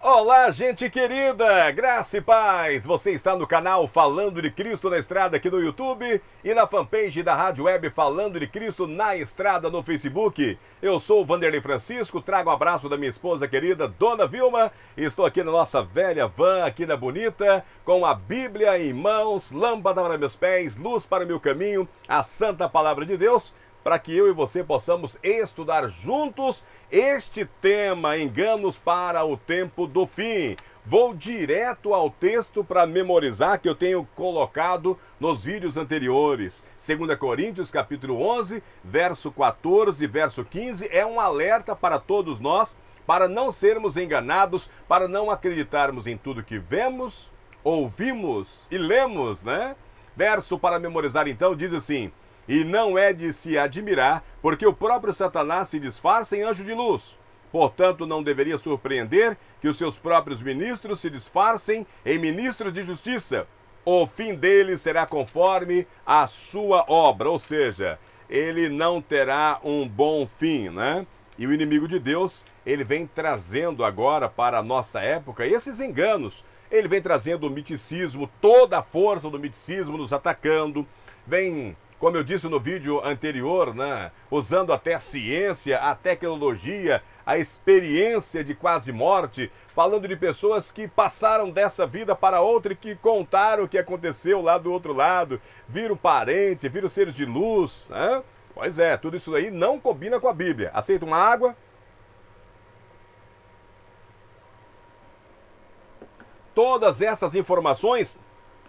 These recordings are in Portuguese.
Olá, gente querida, graça e paz. Você está no canal Falando de Cristo na Estrada aqui no YouTube e na fanpage da Rádio Web Falando de Cristo na Estrada no Facebook. Eu sou o Vanderlei Francisco, trago um abraço da minha esposa querida, Dona Vilma. Estou aqui na nossa velha van, aqui na Bonita, com a Bíblia em mãos, lâmpada para meus pés, luz para o meu caminho, a Santa Palavra de Deus, para que eu e você possamos estudar juntos este tema, enganos para o tempo do fim. Vou direto ao texto para memorizar que eu tenho colocado nos vídeos anteriores. 2 Coríntios capítulo 11, verso 14, verso 15, é um alerta para todos nós, para não sermos enganados, para não acreditarmos em tudo que vemos, ouvimos e lemos, né? Verso para memorizar então diz assim: e não é de se admirar, porque o próprio Satanás se disfarça em anjo de luz. Portanto, não deveria surpreender que os seus próprios ministros se disfarcem em ministros de justiça. O fim dele será conforme a sua obra, ou seja, ele não terá um bom fim, né? E o inimigo de Deus, ele vem trazendo agora para a nossa época esses enganos. Ele vem trazendo o miticismo, toda a força do miticismo nos atacando, vem, como eu disse no vídeo anterior, né, usando até a ciência, a tecnologia, a experiência de quase morte, falando de pessoas que passaram dessa vida para outra e que contaram o que aconteceu lá do outro lado, viram parente, viram seres de luz, né? Pois é, tudo isso aí não combina com a Bíblia. Aceita uma água? Todas essas informações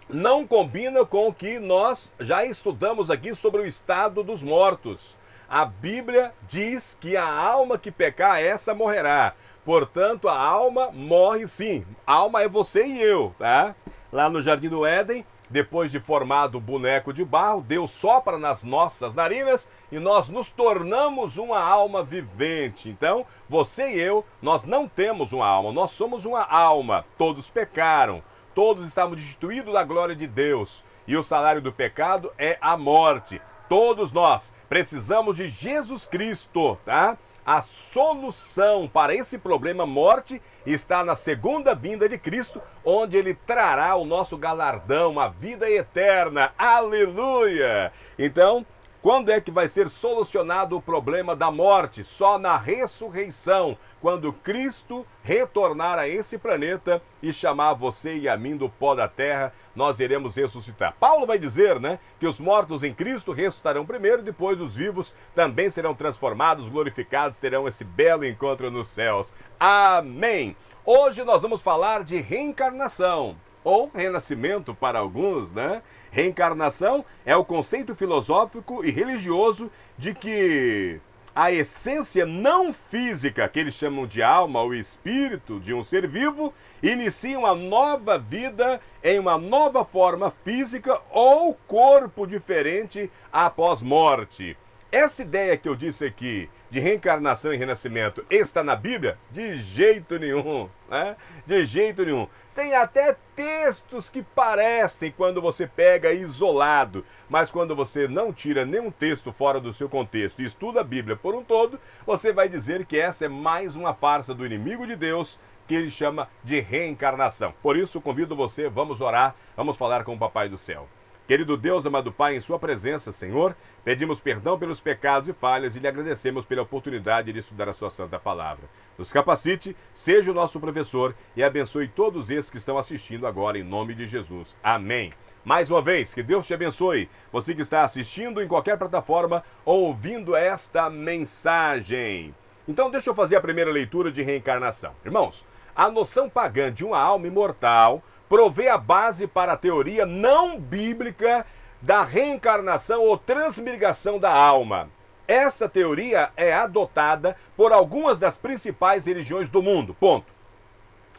não combina com o que nós já estudamos aqui sobre o estado dos mortos. A Bíblia diz que a alma que pecar, essa morrerá. Portanto, a alma morre sim. A alma é você e eu, tá? Lá no Jardim do Éden, depois de formado o boneco de barro, Deus sopra nas nossas narinas e nós nos tornamos uma alma vivente. Então, você e eu, nós não temos uma alma, nós somos uma alma. Todos pecaram. Todos estavam destituídos da glória de Deus e o salário do pecado é a morte. Todos nós precisamos de Jesus Cristo, tá? A solução para esse problema morte está na segunda vinda de Cristo, onde ele trará o nosso galardão, a vida eterna. Aleluia! Então, quando é que vai ser solucionado o problema da morte? Só na ressurreição, quando Cristo retornar a esse planeta e chamar você e a mim do pó da terra, nós iremos ressuscitar. Paulo vai dizer, né, que os mortos em Cristo ressuscitarão primeiro, depois os vivos também serão transformados, glorificados, terão esse belo encontro nos céus. Amém! Hoje nós vamos falar de reencarnação, ou renascimento para alguns, né? Reencarnação é o conceito filosófico e religioso de que a essência não física, que eles chamam de alma ou espírito de um ser vivo, inicia uma nova vida em uma nova forma física ou corpo diferente após morte. Essa ideia que eu disse aqui de reencarnação e renascimento está na Bíblia? De jeito nenhum, né? De jeito nenhum. Tem até textos que parecem quando você pega isolado, mas quando você não tira nenhum texto fora do seu contexto e estuda a Bíblia por um todo, você vai dizer que essa é mais uma farsa do inimigo de Deus, que ele chama de reencarnação. Por isso, convido você, vamos orar, vamos falar com o Papai do Céu. Querido Deus, amado Pai, em sua presença, Senhor, pedimos perdão pelos pecados e falhas e lhe agradecemos pela oportunidade de estudar a sua santa palavra. Nos capacite, seja o nosso professor e abençoe todos esses que estão assistindo agora, em nome de Jesus. Amém. Mais uma vez, que Deus te abençoe. Você que está assistindo em qualquer plataforma, ouvindo esta mensagem. Então, deixa eu fazer a primeira leitura de reencarnação. Irmãos, a noção pagã de uma alma imortal provê a base para a teoria não bíblica da reencarnação ou transmigração da alma. Essa teoria é adotada por algumas das principais religiões do mundo. Ponto.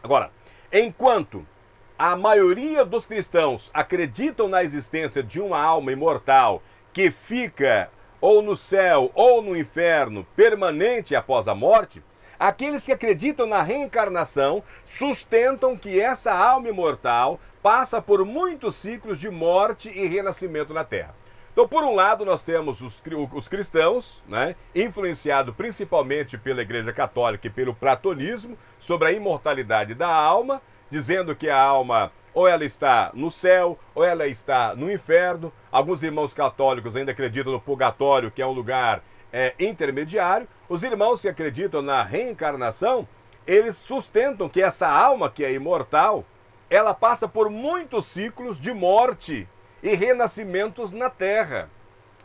Agora, enquanto a maioria dos cristãos acreditam na existência de uma alma imortal que fica ou no céu ou no inferno permanente após a morte, aqueles que acreditam na reencarnação sustentam que essa alma imortal passa por muitos ciclos de morte e renascimento na Terra. Então, por um lado, nós temos os cristãos, né, influenciados principalmente pela Igreja Católica e pelo platonismo, sobre a imortalidade da alma, dizendo que a alma ou ela está no céu, ou ela está no inferno. Alguns irmãos católicos ainda acreditam no purgatório, que é um lugar intermediário. Os irmãos que acreditam na reencarnação, eles sustentam que essa alma que é imortal, ela passa por muitos ciclos de morte e renascimentos na Terra.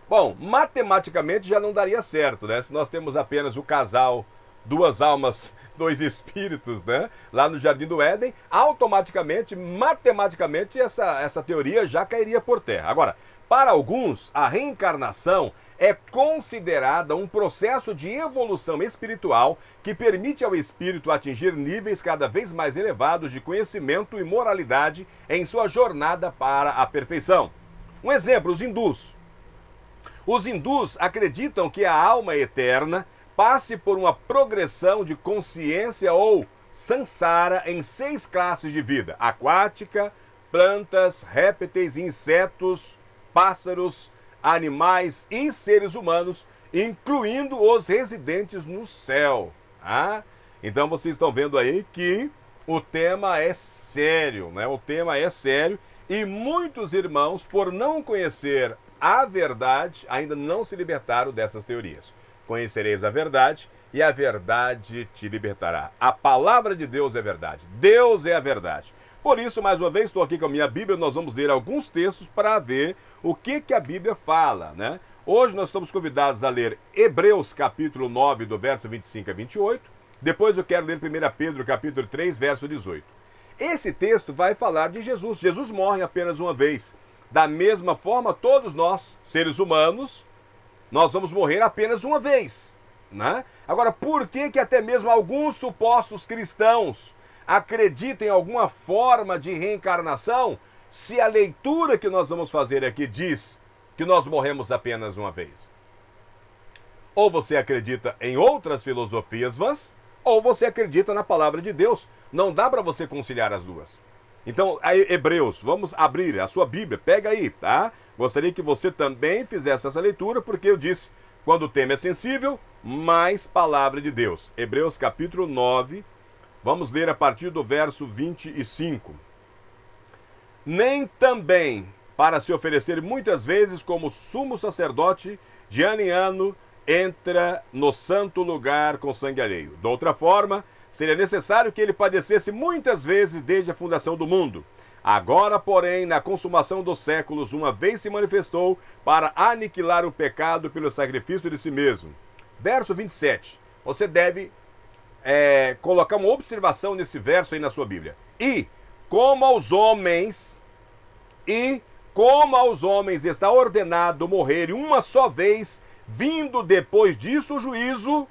Bom, matematicamente já não daria certo, né? Se nós temos apenas o casal, duas almas, dois espíritos, né? Lá no Jardim do Éden, automaticamente, matematicamente, essa teoria já cairia por terra. Agora, para alguns, a reencarnação é considerada um processo de evolução espiritual que permite ao espírito atingir níveis cada vez mais elevados de conhecimento e moralidade em sua jornada para a perfeição. Um exemplo, os hindus. Os hindus acreditam que a alma eterna passe por uma progressão de consciência ou samsara em 6 classes de vida: aquática, plantas, répteis, insetos, pássaros, animais e seres humanos, incluindo os residentes no céu. Então vocês estão vendo aí que o tema é sério, né? O tema é sério e muitos irmãos, por não conhecer a verdade, ainda não se libertaram dessas teorias. Conhecereis a verdade e a verdade te libertará. A palavra de Deus é verdade. Deus é a verdade. Por isso, mais uma vez, estou aqui com a minha Bíblia, nós vamos ler alguns textos para ver o que a Bíblia fala, né? Hoje nós estamos convidados a ler Hebreus capítulo 9, do verso 25 a 28. Depois eu quero ler 1 Pedro capítulo 3, verso 18. Esse texto vai falar de Jesus. Jesus morre apenas uma vez. Da mesma forma, todos nós, seres humanos, nós vamos morrer apenas uma vez, né? Agora, por que até mesmo alguns supostos cristãos acreditam em alguma forma de reencarnação, se a leitura que nós vamos fazer aqui diz que nós morremos apenas uma vez? Ou você acredita em outras filosofias vãs, ou você acredita na palavra de Deus. Não dá para você conciliar as duas. Então, Hebreus, vamos abrir a sua Bíblia, pega aí, tá? Gostaria que você também fizesse essa leitura, porque eu disse, quando o tema é sensível, mais palavra de Deus. Hebreus capítulo 9, vamos ler a partir do verso 25. Nem também para se oferecer muitas vezes como sumo sacerdote, de ano em ano, entra no santo lugar com sangue alheio. De outra forma, seria necessário que ele padecesse muitas vezes desde a fundação do mundo. Agora, porém, na consumação dos séculos, uma vez se manifestou para aniquilar o pecado pelo sacrifício de si mesmo. Verso 27. Você deve colocar uma observação nesse verso aí na sua Bíblia. Como aos homens está ordenado morrer uma só vez, vindo depois disso o juízo,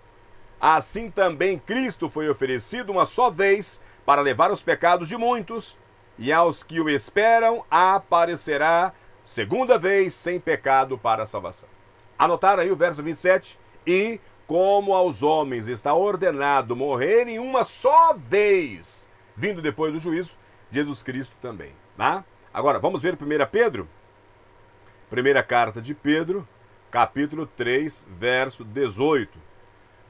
assim também Cristo foi oferecido uma só vez para levar os pecados de muitos, e aos que o esperam aparecerá segunda vez sem pecado para a salvação. Anotaram aí o verso 27? E como aos homens está ordenado morrerem uma só vez, vindo depois do juízo, Jesus Cristo também. Tá? Agora, vamos ver 1 Pedro? Primeira carta de Pedro, capítulo 3, verso 18.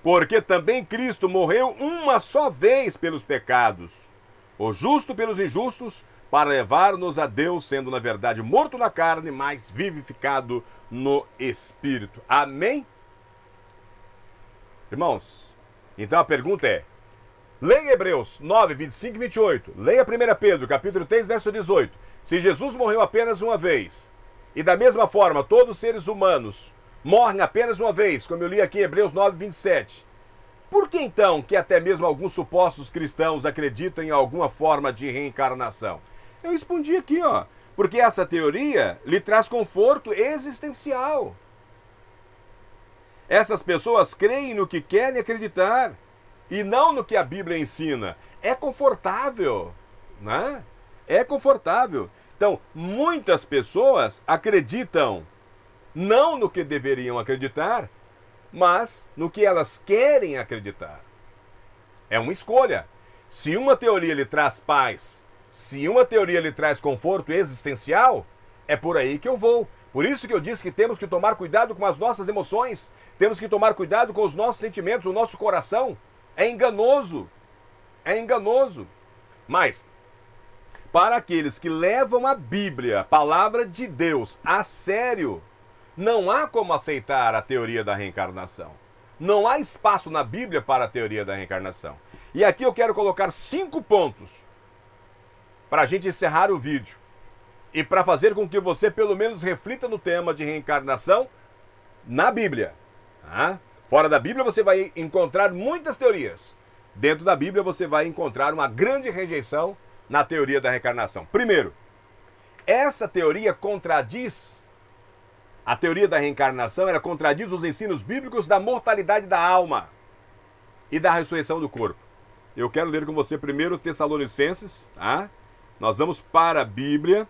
Porque também Cristo morreu uma só vez pelos pecados, o justo pelos injustos, para levar-nos a Deus, sendo na verdade morto na carne, mas vivificado no Espírito. Amém? Irmãos, então a pergunta é, leia Hebreus 9, 25 e 28, leia 1 Pedro, capítulo 3, verso 18. Se Jesus morreu apenas uma vez, e da mesma forma todos os seres humanos morrem apenas uma vez, como eu li aqui em Hebreus 9, 27, por que então que até mesmo alguns supostos cristãos acreditam em alguma forma de reencarnação? Eu respondi aqui, ó, porque essa teoria lhe traz conforto existencial. Essas pessoas creem no que querem acreditar e não no que a Bíblia ensina. É confortável, né? É confortável. Então, muitas pessoas acreditam não no que deveriam acreditar, mas no que elas querem acreditar. É uma escolha. Se uma teoria lhe traz paz, se uma teoria lhe traz conforto existencial, é por aí que eu vou. Por isso que eu disse que temos que tomar cuidado com as nossas emoções, temos que tomar cuidado com os nossos sentimentos, o nosso coração. É enganoso. É enganoso. Mas, para aqueles que levam a Bíblia, a palavra de Deus, a sério, não há como aceitar a teoria da reencarnação. Não há espaço na Bíblia para a teoria da reencarnação. E aqui eu quero colocar 5 pontos para a gente encerrar o vídeo. E para fazer com que você pelo menos reflita no tema de reencarnação na Bíblia. Tá? Fora da Bíblia você vai encontrar muitas teorias. Dentro da Bíblia você vai encontrar uma grande rejeição na teoria da reencarnação. Primeiro, essa teoria contradiz, a teoria da reencarnação, ela contradiz os ensinos bíblicos da mortalidade da alma e da ressurreição do corpo. Eu quero ler com você primeiro Tessalonicenses, tá? Nós vamos para a Bíblia.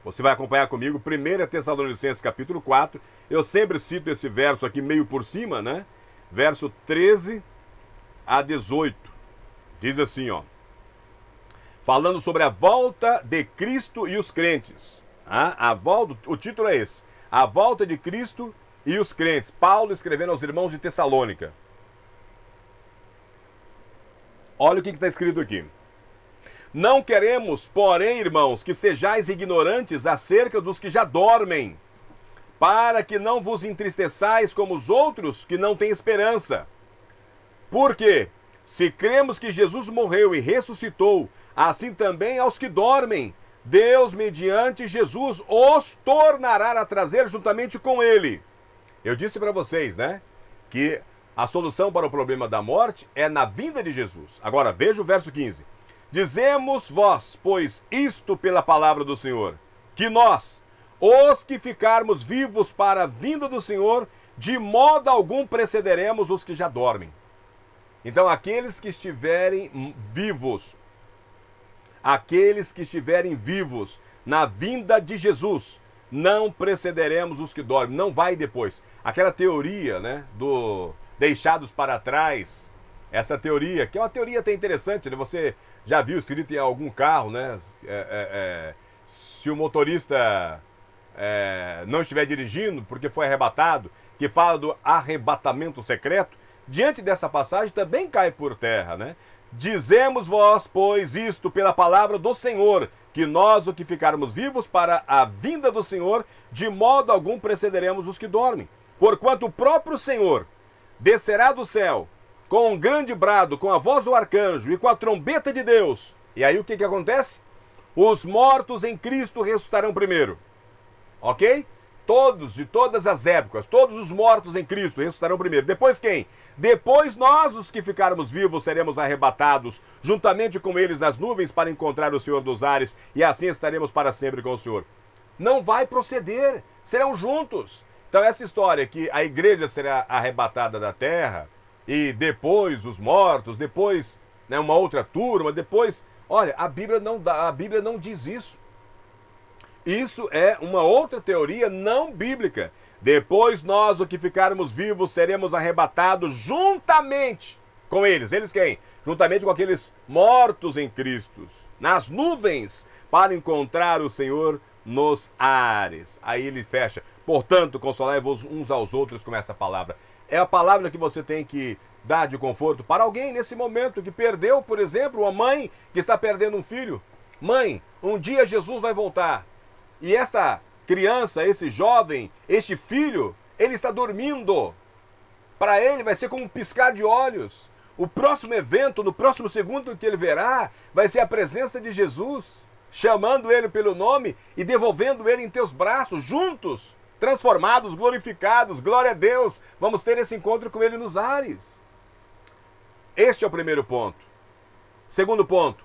Você vai acompanhar comigo, 1 Tessalonicenses capítulo 4. Eu sempre cito esse verso aqui meio por cima, né? Verso 13 a 18. Diz assim, ó. Falando sobre a volta de Cristo e os crentes. O título é esse. A volta de Cristo e os crentes. Paulo escrevendo aos irmãos de Tessalônica. Olha o que está escrito aqui. Não queremos, porém, irmãos, que sejais ignorantes acerca dos que já dormem, para que não vos entristeçais como os outros que não têm esperança. Porque, se cremos que Jesus morreu e ressuscitou, assim também aos que dormem, Deus, mediante Jesus, os tornará a trazer juntamente com ele. Eu disse para vocês, né, que a solução para o problema da morte é na vinda de Jesus. Agora, veja o verso 15. Dizemos vós, pois, isto pela palavra do Senhor, que nós, os que ficarmos vivos para a vinda do Senhor, de modo algum precederemos os que já dormem. Então, aqueles que estiverem vivos na vinda de Jesus, não precederemos os que dormem, não vai depois. Aquela teoria, né, do deixados para trás, essa teoria, que é uma teoria até interessante, né? Você já viu escrito em algum carro, né? Se o motorista não estiver dirigindo porque foi arrebatado, que fala do arrebatamento secreto, diante dessa passagem também cai por terra, né? Dizemos vós, pois, isto pela palavra do Senhor, que nós, o que ficarmos vivos para a vinda do Senhor, de modo algum precederemos os que dormem. Porquanto o próprio Senhor descerá do céu, com um grande brado, com a voz do arcanjo e com a trombeta de Deus. E aí o que acontece? Os mortos em Cristo ressuscitarão primeiro. Ok? Todos, de todas as épocas, todos os mortos em Cristo ressuscitarão primeiro. Depois quem? Depois nós, os que ficarmos vivos, seremos arrebatados, juntamente com eles nas nuvens, para encontrar o Senhor dos ares, e assim estaremos para sempre com o Senhor. Não vai proceder, serão juntos. Então essa história que a igreja será arrebatada da terra, e depois os mortos, depois, né, uma outra turma, depois... Olha, a Bíblia não diz isso. Isso é uma outra teoria não bíblica. Depois nós, o que ficarmos vivos, seremos arrebatados juntamente com eles. Eles quem? Juntamente com aqueles mortos em Cristo, nas nuvens, para encontrar o Senhor nos ares. Aí ele fecha. Portanto, consolai-vos uns aos outros com essa palavra. É a palavra que você tem que dar de conforto para alguém nesse momento que perdeu, por exemplo, uma mãe que está perdendo um filho. Mãe, um dia Jesus vai voltar. E esta criança, esse jovem, este filho, ele está dormindo. Para ele vai ser como um piscar de olhos. O próximo evento, no próximo segundo que ele verá, vai ser a presença de Jesus, chamando ele pelo nome e devolvendo ele em teus braços, juntos, transformados, glorificados. Glória a Deus, vamos ter esse encontro com ele nos ares. Este é o primeiro ponto. Segundo ponto,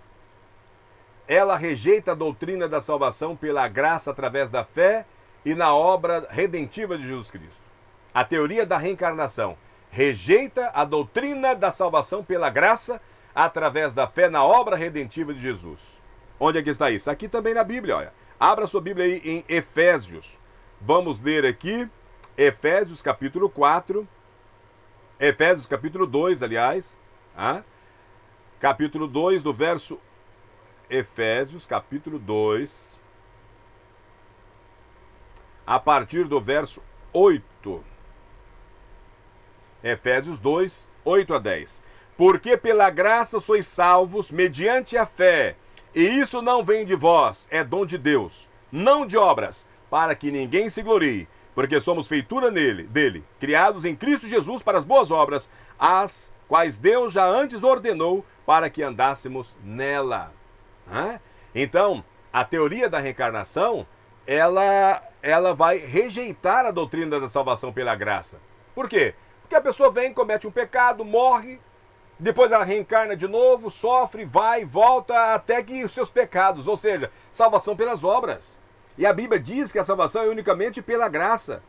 ela rejeita a doutrina da salvação pela graça através da fé e na obra redentiva de Jesus Cristo. A teoria da reencarnação rejeita a doutrina da salvação pela graça através da fé na obra redentiva de Jesus. Onde é que está isso? Aqui também na Bíblia, olha. Abra sua Bíblia aí em Efésios. Vamos ler aqui Efésios capítulo 4. Efésios capítulo 2, aliás. Capítulo 2, do verso... Efésios capítulo 2, a partir do verso 8. Efésios 2, 8 a 10. Porque pela graça sois salvos mediante a fé, e isso não vem de vós, é dom de Deus, não de obras, para que ninguém se glorie, porque somos feitura dele, criados em Cristo Jesus para as boas obras, as quais Deus já antes ordenou para que andássemos nela. Então, a teoria da reencarnação, ela vai rejeitar a doutrina da salvação pela graça. Por quê? Porque a pessoa vem, comete um pecado, morre, depois ela reencarna de novo, sofre, vai, volta, até que os seus pecados, ou seja, salvação pelas obras. E a Bíblia diz que a salvação é unicamente pela graça.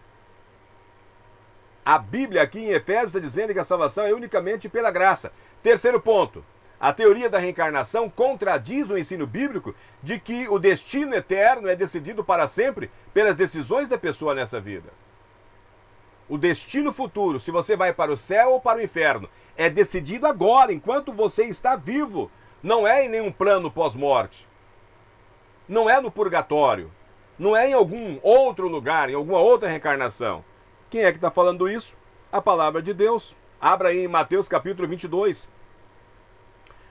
A Bíblia aqui em Efésios está dizendo que a salvação é unicamente pela graça. Terceiro ponto, a teoria da reencarnação contradiz o ensino bíblico de que o destino eterno é decidido para sempre pelas decisões da pessoa nessa vida. O destino futuro, se você vai para o céu ou para o inferno, é decidido agora, enquanto você está vivo. Não é em nenhum plano pós-morte. Não é no purgatório. Não é em algum outro lugar, em alguma outra reencarnação. Quem é que está falando isso? A palavra de Deus. Abra aí em Mateus capítulo 22.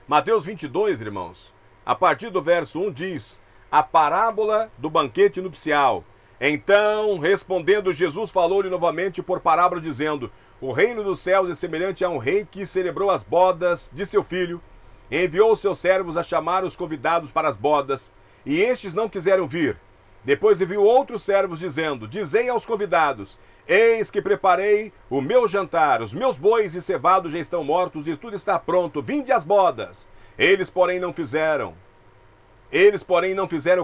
Mateus 22, irmãos, a partir do verso 1 diz: a parábola do banquete nupcial. Então, respondendo, Jesus falou-lhe novamente por parábola, dizendo: o reino dos céus é semelhante a um rei que celebrou as bodas de seu filho. Enviou seus servos a chamar os convidados para as bodas, e estes não quiseram vir. Depois enviou outros servos, dizendo: dizei aos convidados: eis que preparei o meu jantar, os meus bois e cevados já estão mortos, e tudo está pronto, vinde às bodas. Eles, porém, não fizeram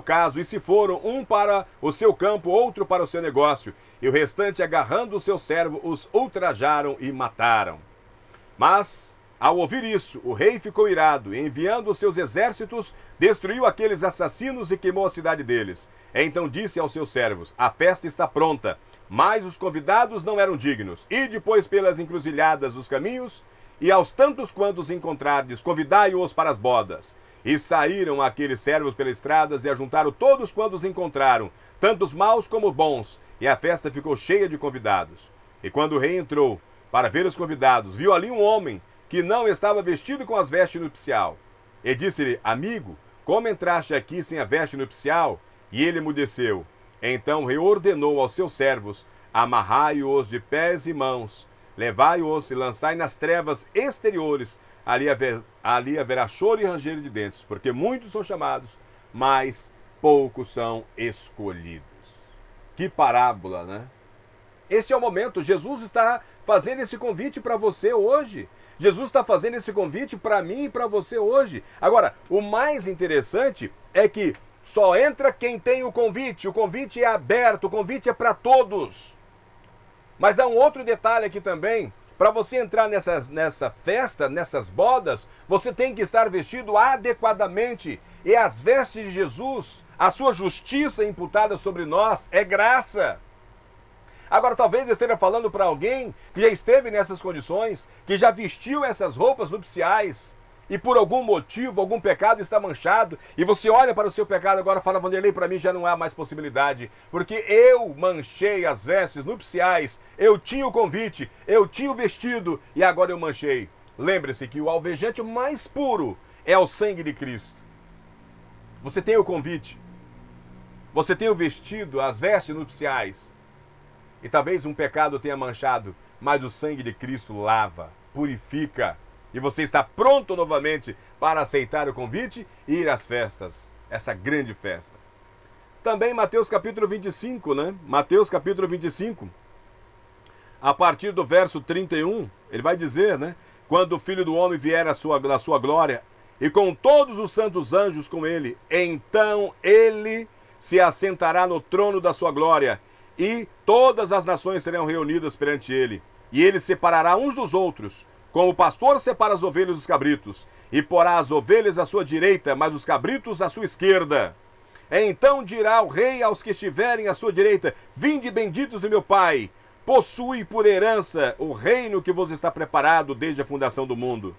caso, e se foram, um para o seu campo, outro para o seu negócio, e o restante, agarrando o seu servo, os ultrajaram e mataram. Mas, ao ouvir isso, o rei ficou irado, e enviando os seus exércitos, destruiu aqueles assassinos e queimou a cidade deles. Então disse aos seus servos: a festa está pronta, mas os convidados não eram dignos. E depois pelas encruzilhadas dos caminhos, e aos tantos quantos encontrardes, convidai-os para as bodas. E saíram aqueles servos pelas estradas e ajuntaram todos quantos encontraram, tantos maus como bons, e a festa ficou cheia de convidados. E quando o rei entrou para ver os convidados, viu ali um homem que não estava vestido com as vestes nupcial. E disse-lhe: amigo, como entraste aqui sem a veste nupcial? E ele emudeceu. Então o rei ordenou aos seus servos: amarrai-os de pés e mãos, levai-os e lançai nas trevas exteriores. Ali haverá choro e ranger de dentes, porque muitos são chamados, mas poucos são escolhidos. Que parábola, né? Este é o momento. Jesus está fazendo esse convite para você hoje. Jesus está fazendo esse convite para mim e para você hoje. Agora, o mais interessante é que só entra quem tem o convite. O convite é aberto, o convite é para todos. Mas há um outro detalhe aqui também. Para você entrar nessa festa, nessas bodas, você tem que estar vestido adequadamente. E as vestes de Jesus, a sua justiça imputada sobre nós, é graça. Agora, talvez eu esteja falando para alguém que já esteve nessas condições, que já vestiu essas roupas nupciais, e por algum motivo, algum pecado está manchado, e você olha para o seu pecado agora e fala: Vanderlei, para mim já não há mais possibilidade, porque eu manchei as vestes nupciais, eu tinha o convite, eu tinha o vestido, e agora eu manchei. Lembre-se que o alvejante mais puro é o sangue de Cristo. Você tem o convite, você tem o vestido, as vestes nupciais, e talvez um pecado tenha manchado, mas o sangue de Cristo lava, purifica, e você está pronto novamente para aceitar o convite e ir às festas, essa grande festa. Também Mateus capítulo 25, né? Mateus capítulo 25, a partir do verso 31, ele vai dizer, né? Quando o Filho do Homem vier na sua glória, e com todos os santos anjos com ele, então ele se assentará no trono da sua glória, e todas as nações serão reunidas perante ele, e ele separará uns dos outros, como o pastor separa as ovelhas dos cabritos, e porá as ovelhas à sua direita, mas os cabritos à sua esquerda. Então dirá o rei aos que estiverem à sua direita: vinde benditos do meu Pai, possui por herança o reino que vos está preparado desde a fundação do mundo.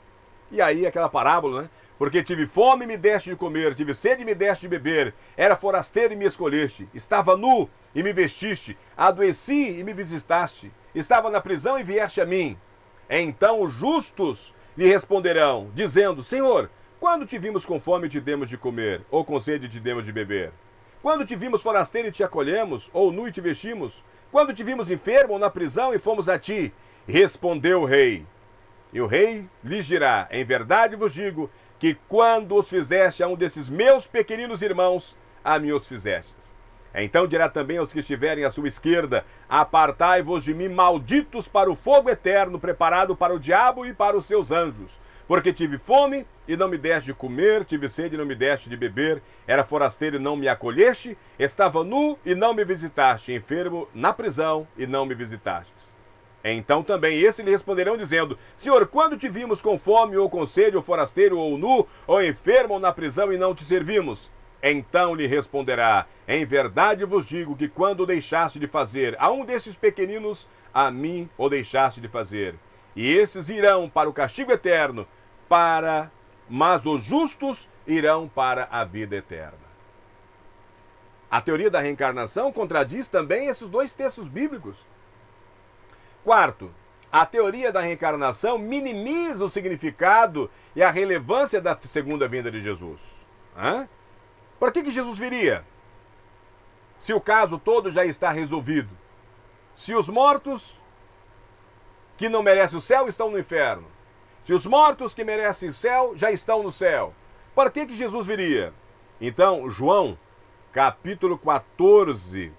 E aí aquela parábola, né? Porque tive fome e me deste de comer, tive sede e me deste de beber, era forasteiro e me escolheste, estava nu e me vestiste, adoeci e me visitaste, estava na prisão e vieste a mim. Então os justos lhe responderão, dizendo, Senhor, quando te vimos com fome e te demos de comer, ou com sede e te demos de beber? Quando te vimos forasteiro e te acolhemos, ou nu e te vestimos? Quando te vimos enfermo ou na prisão e fomos a ti? Respondeu o rei. E o rei lhes dirá, em verdade vos digo, que quando os fizeste a um desses meus pequeninos irmãos, a mim os fizestes. Então dirá também aos que estiverem à sua esquerda, apartai-vos de mim, malditos, para o fogo eterno, preparado para o diabo e para os seus anjos. Porque tive fome e não me deste de comer, tive sede e não me deste de beber, era forasteiro e não me acolheste, estava nu e não me visitaste, enfermo na prisão e não me visitastes. Então também esses lhe responderão dizendo, Senhor, quando te vimos com fome ou com sede, ou forasteiro ou nu, ou enfermo ou na prisão e não te servimos? Então lhe responderá, em verdade vos digo que quando deixaste de fazer a um desses pequeninos, a mim o deixaste de fazer. E esses irão para o castigo eterno, mas os justos irão para a vida eterna. A teoria da reencarnação contradiz também esses dois textos bíblicos. Quarto, a teoria da reencarnação minimiza o significado e a relevância da segunda vinda de Jesus. Para que Jesus viria? Se o caso todo já está resolvido. Se os mortos que não merecem o céu estão no inferno. Se os mortos que merecem o céu já estão no céu. Para que Jesus viria? Então, João, capítulo 14,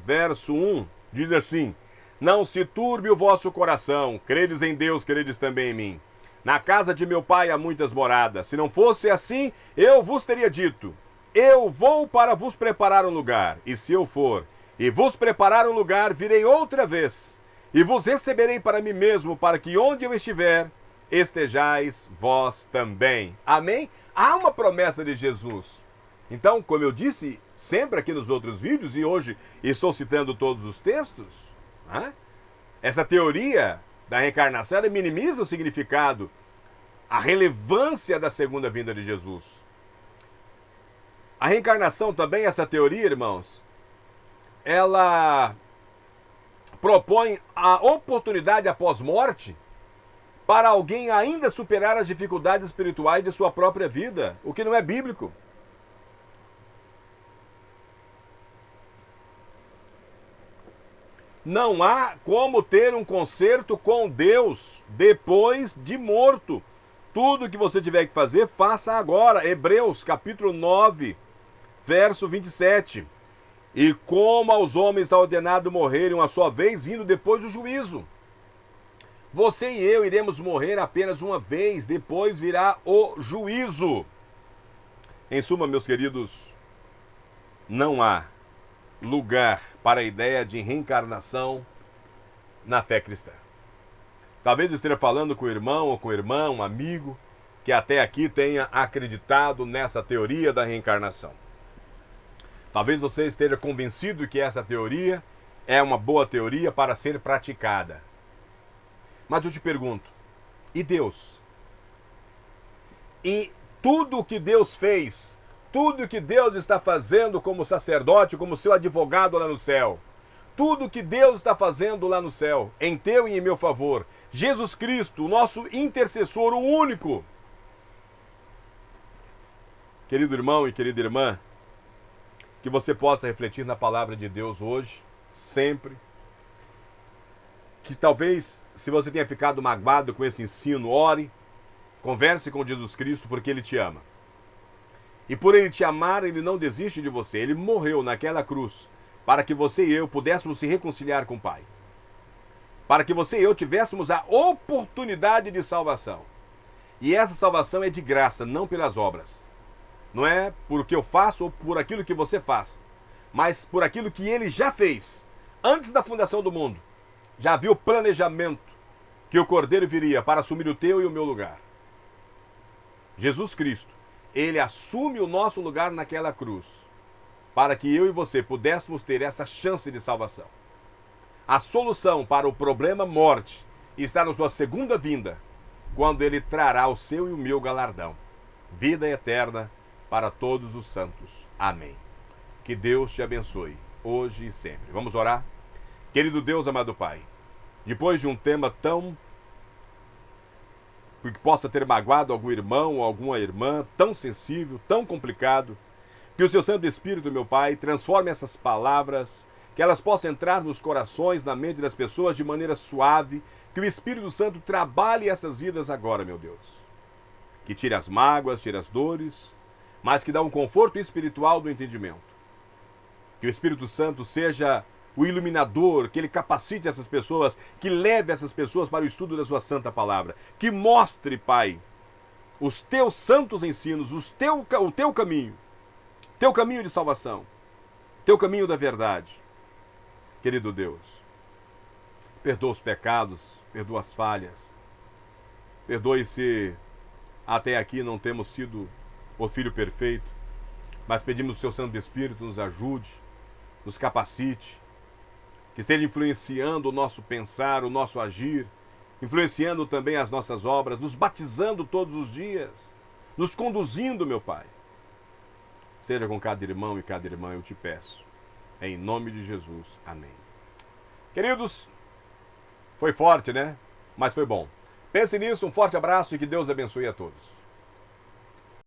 verso 1, diz assim, não se turbe o vosso coração, credes em Deus, credes também em mim. Na casa de meu pai há muitas moradas. Se não fosse assim, eu vos teria dito, eu vou para vos preparar um lugar. E se eu for e vos preparar um lugar, virei outra vez. E vos receberei para mim mesmo, para que onde eu estiver, estejais vós também. Amém? Há uma promessa de Jesus. Então, como eu disse sempre aqui nos outros vídeos, e hoje estou citando todos os textos, essa teoria da reencarnação ela minimiza o significado, a relevância da segunda vinda de Jesus. A reencarnação também, essa teoria, irmãos, ela propõe a oportunidade após morte para alguém ainda superar as dificuldades espirituais de sua própria vida, o que não é bíblico. Não há como ter um concerto com Deus depois de morto. Tudo que você tiver que fazer, faça agora. Hebreus, capítulo 9, verso 27. E como aos homens é ordenado morrerem uma só vez, vindo depois do juízo. Você e eu iremos morrer apenas uma vez, depois virá o juízo. Em suma, meus queridos, não há lugar para a ideia de reencarnação na fé cristã. Talvez eu esteja falando com o irmão ou com a irmã, um amigo, que até aqui tenha acreditado nessa teoria da reencarnação. Talvez você esteja convencido que essa teoria é uma boa teoria para ser praticada. Mas eu te pergunto, e Deus? E tudo o que Deus fez, tudo o que Deus está fazendo como sacerdote, como seu advogado lá no céu, tudo o que Deus está fazendo lá no céu, em teu e em meu favor, Jesus Cristo, o nosso intercessor, o único. Querido irmão e querida irmã, que você possa refletir na palavra de Deus hoje, sempre. Que talvez, se você tenha ficado magoado com esse ensino, ore, converse com Jesus Cristo, porque Ele te ama. E por Ele te amar, Ele não desiste de você. Ele morreu naquela cruz para que você e eu pudéssemos se reconciliar com o Pai. Para que você e eu tivéssemos a oportunidade de salvação. E essa salvação é de graça, não pelas obras. Não é por o que eu faço ou por aquilo que você faz, mas por aquilo que Ele já fez, antes da fundação do mundo. Já havia o planejamento que o Cordeiro viria para assumir o teu e o meu lugar. Jesus Cristo, Ele assume o nosso lugar naquela cruz, para que eu e você pudéssemos ter essa chance de salvação. A solução para o problema morte está na sua segunda vinda, quando Ele trará o seu e o meu galardão. vida eterna para todos os santos. Amém. Que Deus te abençoe, hoje e sempre. Vamos orar? Querido Deus, amado Pai, depois de um tema que possa ter magoado algum irmão ou alguma irmã, tão sensível, tão complicado, que o seu Santo Espírito, meu Pai, transforme essas palavras, que elas possam entrar nos corações, na mente das pessoas de maneira suave, que o Espírito Santo trabalhe essas vidas agora, meu Deus. Que tire as mágoas, tire as dores, mas que dá um conforto espiritual do entendimento. Que o Espírito Santo seja o iluminador, que ele capacite essas pessoas, que leve essas pessoas para o estudo da sua santa palavra. Que mostre, Pai, os teus santos ensinos, o teu caminho de salvação, teu caminho da verdade. Querido Deus, perdoa os pecados, perdoa as falhas, perdoe se até aqui não temos sido o Filho perfeito, mas pedimos o seu Santo Espírito nos ajude, nos capacite, que esteja influenciando o nosso pensar, o nosso agir, influenciando também as nossas obras, nos batizando todos os dias, nos conduzindo, meu Pai. Seja com cada irmão e cada irmã, eu te peço. Em nome de Jesus. Amém. Queridos, foi forte, né? Mas foi bom. Pense nisso, um forte abraço e que Deus abençoe a todos.